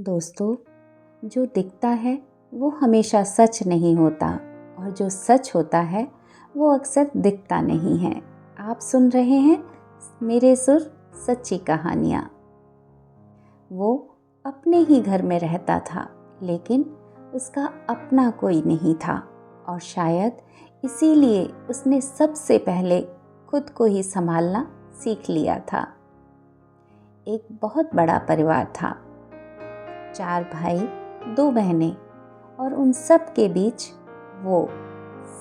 दोस्तों, जो दिखता है वो हमेशा सच नहीं होता और जो सच होता है वो अक्सर दिखता नहीं है। आप सुन रहे हैं मेरे सुर सच्ची कहानियाँ। वो अपने ही घर में रहता था, लेकिन उसका अपना कोई नहीं था और शायद इसीलिए उसने सबसे पहले खुद को ही संभालना सीख लिया था। एक बहुत बड़ा परिवार था, 4 भाई 2 बहनें और उन सब के बीच वो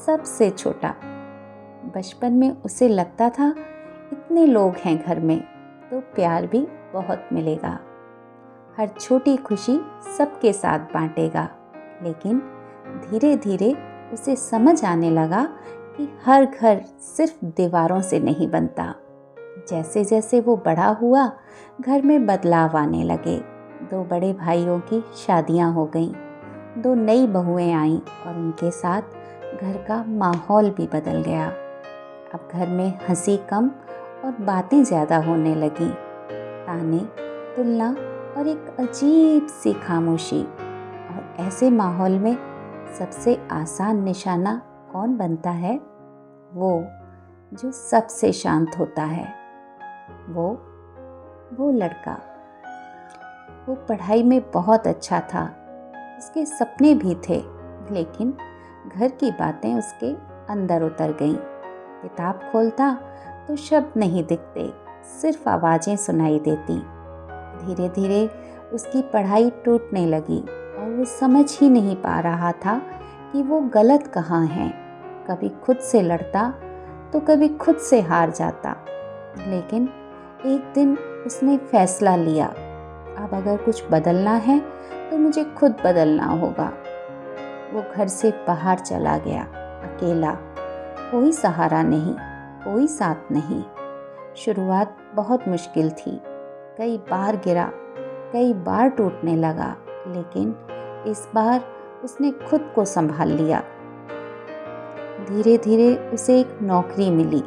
सबसे छोटा। बचपन में उसे लगता था इतने लोग हैं घर में तो प्यार भी बहुत मिलेगा, हर छोटी खुशी सबके साथ बांटेगा। लेकिन धीरे धीरे उसे समझ आने लगा कि हर घर सिर्फ दीवारों से नहीं बनता। जैसे जैसे वो बड़ा हुआ, घर में बदलाव आने लगे। 2 बड़े भाइयों की शादियां हो गईं, 2 नई बहुएं आईं और उनके साथ घर का माहौल भी बदल गया। अब घर में हंसी कम और बातें ज़्यादा होने लगीं। ताने, तुलना और एक अजीब सी खामोशी। और ऐसे माहौल में सबसे आसान निशाना कौन बनता है? वो जो सबसे शांत होता है। वो लड़का। वो पढ़ाई में बहुत अच्छा था, उसके सपने भी थे, लेकिन घर की बातें उसके अंदर उतर गईं। किताब खोलता तो शब्द नहीं दिखते, सिर्फ आवाज़ें सुनाई देती। धीरे धीरे उसकी पढ़ाई टूटने लगी और वो समझ ही नहीं पा रहा था कि वो गलत कहाँ है। कभी खुद से लड़ता तो कभी खुद से हार जाता। लेकिन एक दिन उसने फैसला लिया, अब अगर कुछ बदलना है तो मुझे खुद बदलना होगा। वो घर से बाहर चला गया, अकेला, कोई सहारा नहीं, कोई साथ नहीं। शुरुआत बहुत मुश्किल थी, कई बार गिरा, कई बार टूटने लगा, लेकिन इस बार उसने खुद को संभाल लिया। धीरे धीरे उसे एक नौकरी मिली,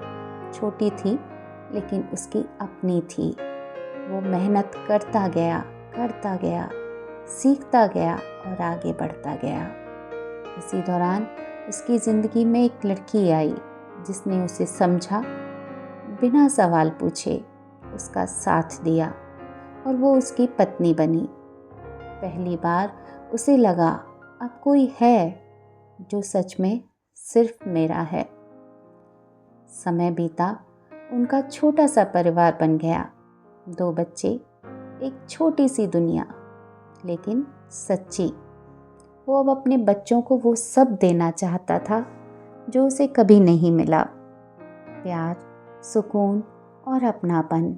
छोटी थी लेकिन उसकी अपनी थी। वो मेहनत करता गया, सीखता गया और आगे बढ़ता गया। इसी दौरान उसकी ज़िंदगी में एक लड़की आई जिसने उसे समझा, बिना सवाल पूछे उसका साथ दिया और वो उसकी पत्नी बनी। पहली बार उसे लगा अब कोई है जो सच में सिर्फ मेरा है। समय बीता, उनका छोटा सा परिवार बन गया, 2 बच्चे, एक छोटी सी दुनिया, लेकिन सच्ची। वो अब अपने बच्चों को वो सब देना चाहता था जो उसे कभी नहीं मिला, प्यार, सुकून और अपनापन।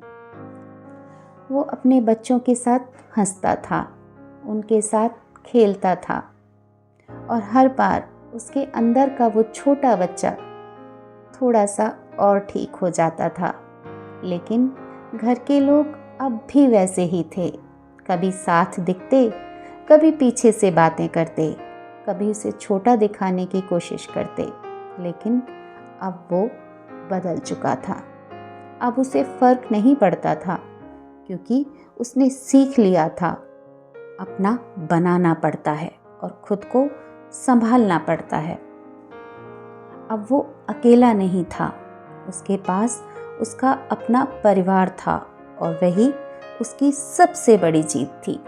वो अपने बच्चों के साथ हंसता था, उनके साथ खेलता था और हर बार उसके अंदर का वो छोटा बच्चा थोड़ा सा और ठीक हो जाता था। लेकिन घर के लोग अब भी वैसे ही थे, कभी साथ दिखते, कभी पीछे से बातें करते, कभी उसे छोटा दिखाने की कोशिश करते। लेकिन अब वो बदल चुका था। अब उसे फर्क नहीं पड़ता था, क्योंकि उसने सीख लिया था अपना बनाना पड़ता है और खुद को संभालना पड़ता है। अब वो अकेला नहीं था, उसके पास उसका अपना परिवार था और वही उसकी सबसे बड़ी जीत थी।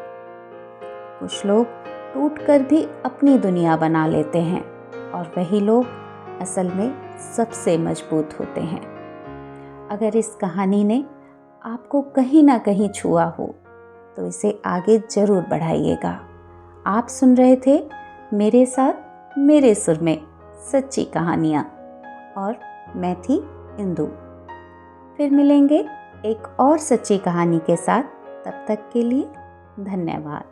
कुछ लोग टूटकर भी अपनी दुनिया बना लेते हैं और वही लोग असल में सबसे मजबूत होते हैं। अगर इस कहानी ने आपको कहीं ना कहीं छुआ हो तो इसे आगे ज़रूर बढ़ाइएगा। आप सुन रहे थे मेरे साथ मेरे सुर में सच्ची कहानियाँ और मैं थी इंदु। फिर मिलेंगे एक और सच्ची कहानी के साथ। तब तक के लिए धन्यवाद।